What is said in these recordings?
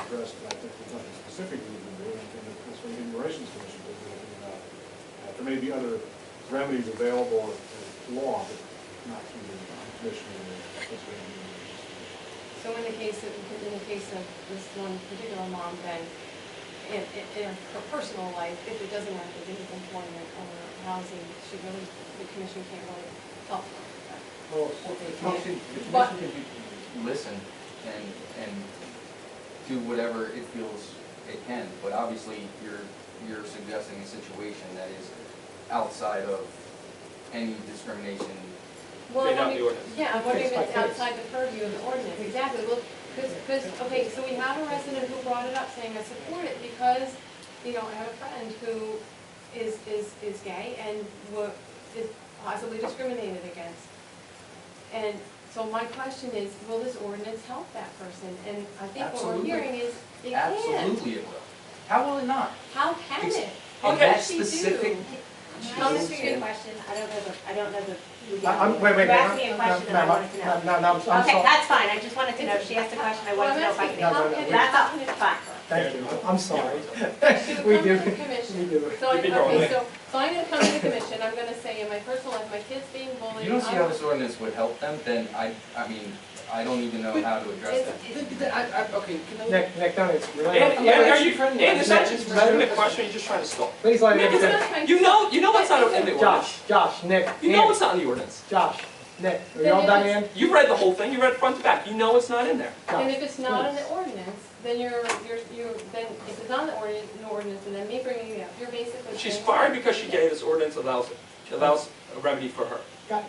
addressed, and I think there's nothing specific we can do, and I think the Pennsylvania Human Relations Commission does anything about it. There may be other remedies available in law, but not through the commission or the Pennsylvania Human Relations Commission. So in the case of this one particular mom, then in her personal life, if it doesn't have to do with employment or housing, the commission can't really help her. Well, the commission can listen and do whatever it feels it can, but obviously you're suggesting a situation that is outside of any discrimination. Well, yeah, I'm wondering if it's outside the purview of the ordinance. Exactly. Well, because okay, so we have a resident who brought it up saying I support it because, you know, I have a friend who is gay and is possibly discriminated against. And so my question is, will this ordinance help that person? And I think Absolutely. what we're hearing is it Absolutely can. it will. How will it not? How can it? In What that does she specific. do? I'll just read a question. I don't know the. Wait, You asked me a question and I wanted to know. No, I'm sorry. Okay, that's fine. I just wanted to know. She asked a question. I wanted to know if I could. No. That's all. Fine. Thank you, I'm sorry. We We do. come to the commission. We do. So, okay, so I'm gonna come to the commission, I'm gonna say in my personal life, my kid's being bullied. You don't see how this ordinance would help them, then I mean, I don't even know how to address that. Okay, can I? Nick, no, it's related. And are you, and is that just a legitimate question, or you're just trying to stall? Please let Nick me is finish. not trying to. You know what's not in the ordinance. Josh, Nick. You know what's not in the ordinance. Josh, Nick, are you all done, Ann? You read the whole thing, you read front to back, you know it's not in there. And if Josh, it's not in please. the ordinance, then then if it's not in the ordinance, and then me bringing it up, you're basically She's saying, fired because she gave this ordinance allows a remedy for her.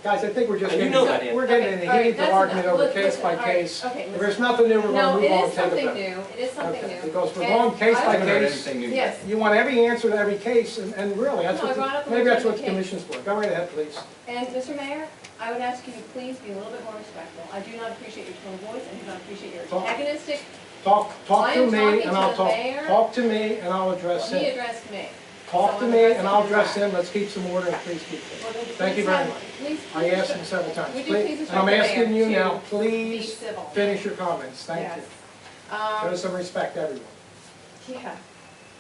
Guys, I think we're just And you getting, know that, Ann. we're getting in the Okay, heat of all right, argument that's over enough. case by All right, case. okay, If there's nothing new, we're No, gonna it move on is and take something a vote. new, it is something Okay, new. because we're And going case I by haven't heard case. anything new Yes. yet. You want every answer to every case, and really, that's No, I what, brought up a maybe that's what the legitimate case. commission's for. Go right ahead, please. And Mr. Mayor, I would ask you to please be a little bit more respectful. I do not appreciate your tone of voice, I do not appreciate your Talk. antagonistic. Talk I to am me, talking and to I'll the talk. mayor. Talk to me, and I'll address Well, he him. addressed me. Talk So to I'm me, addressing and I'll you address back. him. Let's keep some order, and please keep it. Well, then Thank you please very have- much. please- I please asked respect- him several times. Would you please And respect I'm the asking mayor you now, to please be civil? finish your comments. Thank Yes. you. Show some respect, everyone. Yeah.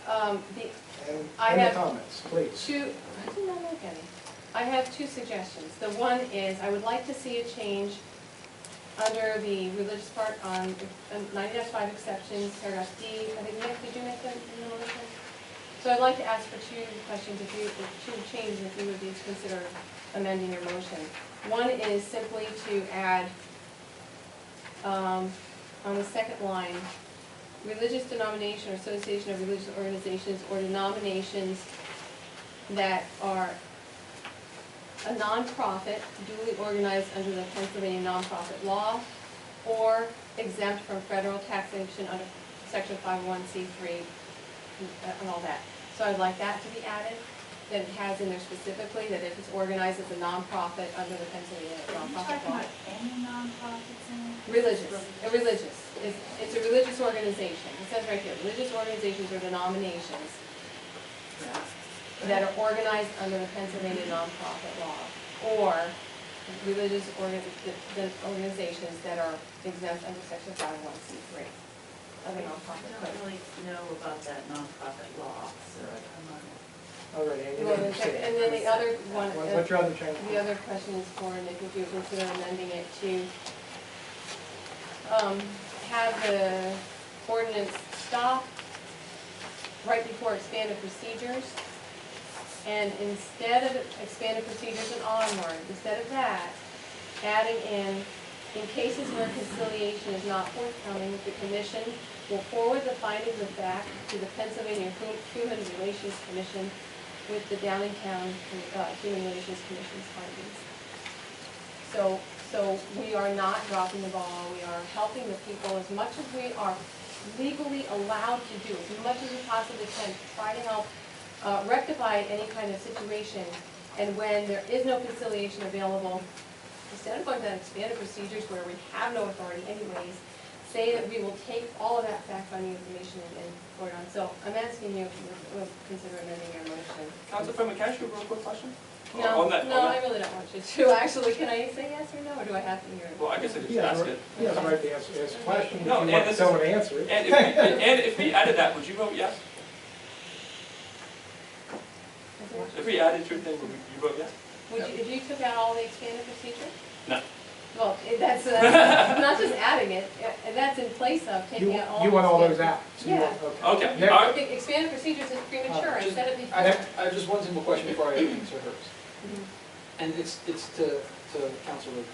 And I any have comments, please. I did not make any. I have two suggestions. The one is, I would like to see a change under the religious part on 90-5 exceptions, paragraph D. I think, Nick, did you make that in the motion? So I'd like to ask for two questions, two changes, if you would please consider amending your motion. One is simply to add, on the second line, religious denomination or association of religious organizations or denominations that are a nonprofit duly organized under the Pennsylvania nonprofit law or exempt from federal taxation under section 501c3 and all that. So I'd like that to be added, that it has in there specifically that if it's organized as a nonprofit under the Pennsylvania nonprofit law. Any nonprofits in it? Religious. It's a religious organization. It says right here, religious organizations or denominations that are organized under the Pennsylvania nonprofit law, or religious organizations that are exempt under section 501c3 of the nonprofit I don't code. really know about that nonprofit law, so I'm not. All right, Ann, you Well, didn't say and it. then the other one, What's your other change? the other question is for Nick, if you consider amending it to have the ordinance stop right before expanded procedures, and instead of expanded procedures and onward, instead of that, adding in cases where conciliation is not forthcoming, the commission will forward the findings of fact to the Pennsylvania Human Relations Commission with the Downingtown Human Relations Commission's findings. So we are not dropping the ball. We are helping the people as much as we are legally allowed to do, as much as we possibly can, to try to help rectify any kind of situation. And when there is no conciliation available, instead of going to expanded procedures where we have no authority anyways, say that we will take all of that fact-finding information and forward on. So I'm asking you if you would consider amending your motion. Councilor Freeman, can I ask you a real quick question? No, On that- no, on I that- really don't want you to. Actually, can I say yes or no, or do I have to hear it? Well, I guess I could He just has ask the it. he has the right to ask a question, if you No, want and this someone is- to answer it. And if we added that, would you vote yes? If we added your thing, would you vote yes? Would you, if you took out all the expanded procedure? No. Well, that's, not just adding it, that's in place of You taking out all. you the want all those expanded- out? So you Yeah. want- Okay, Next- all I right. think expanded procedures is premature, Just- instead of the. I have just one simple question before I answer hers, Mhm. and it's to Council Luke.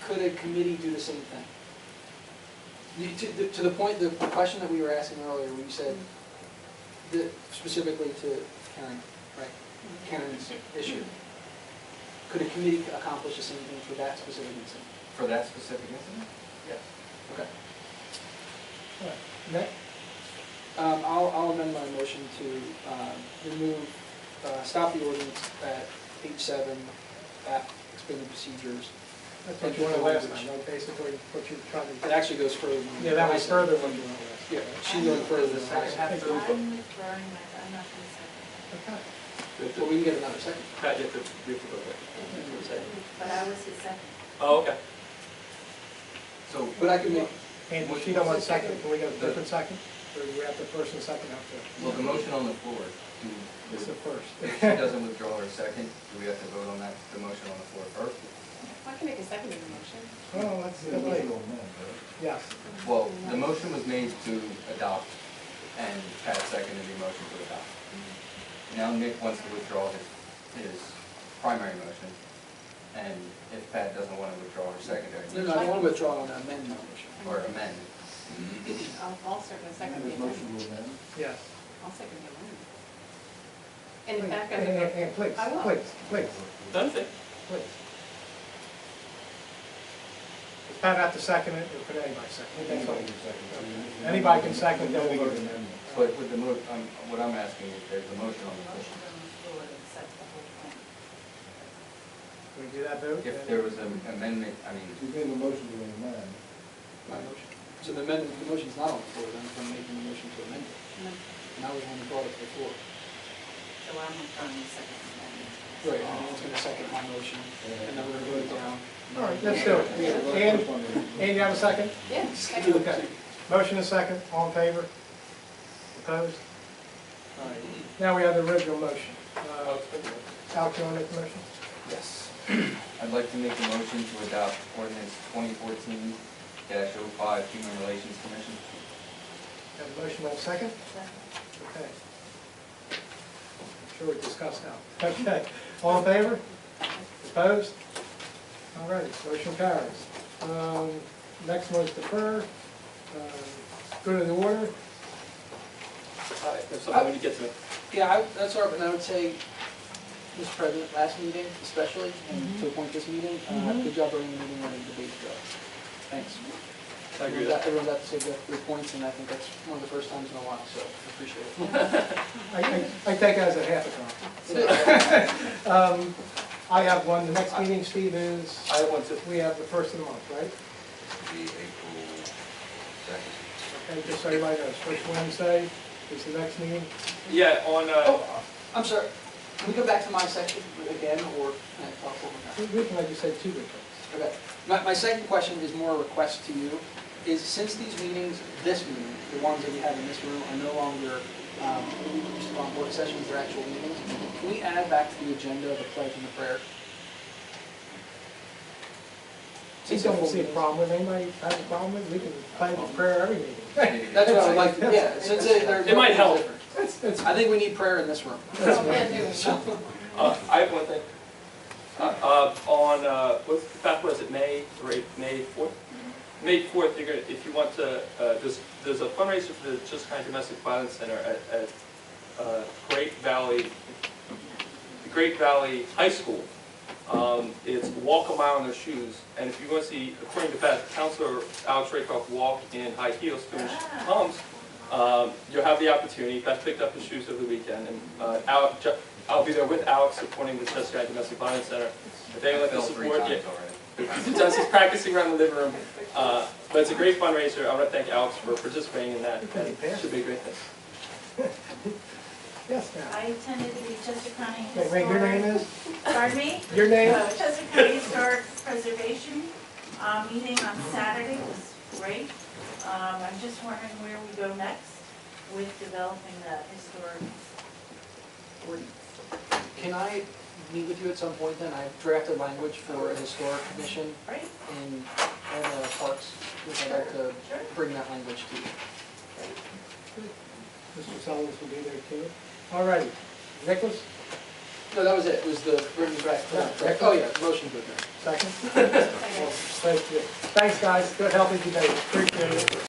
Could a committee do the same thing? To the point, the question that we were asking earlier, when you said, specifically to Karen, right? Karen's issue. Could a committee accomplish the same thing for that specific incident? For that specific incident? Yes. Okay. All right. Next. I'll amend my motion to remove, stop the ordinance at page 7, at expanded procedures. That's what you wanted last time, right? Basically what you're trying It to. actually goes further than. Yeah, that was further what you wanted last time. Yeah, she's going further than Does the second that. have to- I'm withdrawing my, I'm not going to second. Okay. Well, we can get another second. Pat, you have to vote that. But I was his second. Oh, okay. So, But I can make, And if you don't want a second, can we get a different second? Or do we have the first and second have to? well, the motion on the floor, do, It's the first. if she doesn't withdraw her second, do we have to vote on that, the motion on the floor first? I can make a second motion. Oh, that's illegal. Yes. Well, the motion was made to adopt, and Pat seconded the motion to adopt. Now Nick wants to withdraw his primary motion, and if Pat doesn't want to withdraw her secondary no, motion, I want to withdraw and amend my motion. or amend. I'll certainly second the amendment. Yes. I'll second the amendment. And in fact, And please, I will. please, Done thing. please. If Pat have to second it, or could anybody second it? That's all. Anybody can second, then we'll vote. But with the what I'm asking is, there's a motion on the floor. Motion on the floor to accept the whole thing. Can we do that vote? If there was an amendment, I mean, You made a motion to amend. My motion. So the amendment, the motion's not on the floor, then I'm making the motion to amend it. Now we want to brought it to the floor. So I'm withdrawing the second amendment. Right, and anyone's going to second my motion, and then we're going to vote it down. All right, let's do it. And you have a second? yeah, second. Okay. Motion is second, all in favor? Opposed? All right, now we have the original motion. Al, you want to make the motion? yes. I'd like to make a motion to adopt ordinance 2014-05, Human Relations Commission. Have a motion, have a second? Okay. I'm sure we discussed now. Okay, all in favor? Opposed? All right, motion carries. Next one is defer. Go to the order. So when you get to it. Yeah, that's all right, but I would say, Mr. President, last meeting especially, and to appoint this meeting, good job running the meeting when the debate go. Thanks. I agree with that. Everyone got to say their points, and I think that's one of the first times in a while, so I appreciate it. I take it as a half a compliment. I have one. The next meeting, Steve, is, I have one too. we have the first of the month, right? The April 2nd. Okay, just so everybody knows, first Wednesday is the next meeting. Yeah, on, Oh, I'm sorry, can we go back to my section again, or can I talk over now? We can, like you said, two good things. Okay. My second question is more a request to you, is since these meetings, this meeting, the ones that we have in this room are no longer, just on work sessions, they're actual meetings, can we add back to the agenda the pledge and the prayer? I don't see a problem with anybody has a problem with it. We can plan a prayer every meeting. That's what I would like to, yeah, since they're. It might help. It's I think we need prayer in this room. Oh, can't do it. I have one thing. Beth, was it May 4th? May 4th, you're gonna, if you want to, there's a fundraiser for the Just Kind Domestic Violence Center at Great Valley High School. It's walk a mile in their shoes, and if you want to see, according to Beth, Counselor Alex Rakoff walk in high heels to his homes, you'll have the opportunity. Beth picked up his shoes over the weekend, and I'll be there with Alex supporting the Just Kind Domestic Violence Center. If they would like to Fell 3 support, times already. he does his practicing around the living room. But it's a great fundraiser. I want to thank Alex for participating in that. And it should be a great thing. Yes, ma'am. I attended the Chester County Wait, Historic. your name is? Pardon me? Your name? Chester County Historic Preservation meeting on Saturday was great. I'm just wondering where we go next with developing that historic ordinance. Can I meet with you at some point then? I've drafted language for a historic commission Right? in all the parks, which I'd like to Sure. bring that language to you. Mr. Sellers will be there too. All righty. Nicholas, No, that was it. It was the bringing back. Yeah. Oh, yeah, motion to adjourn. second. Thank you. Thanks, guys. Good helping today. Appreciate it.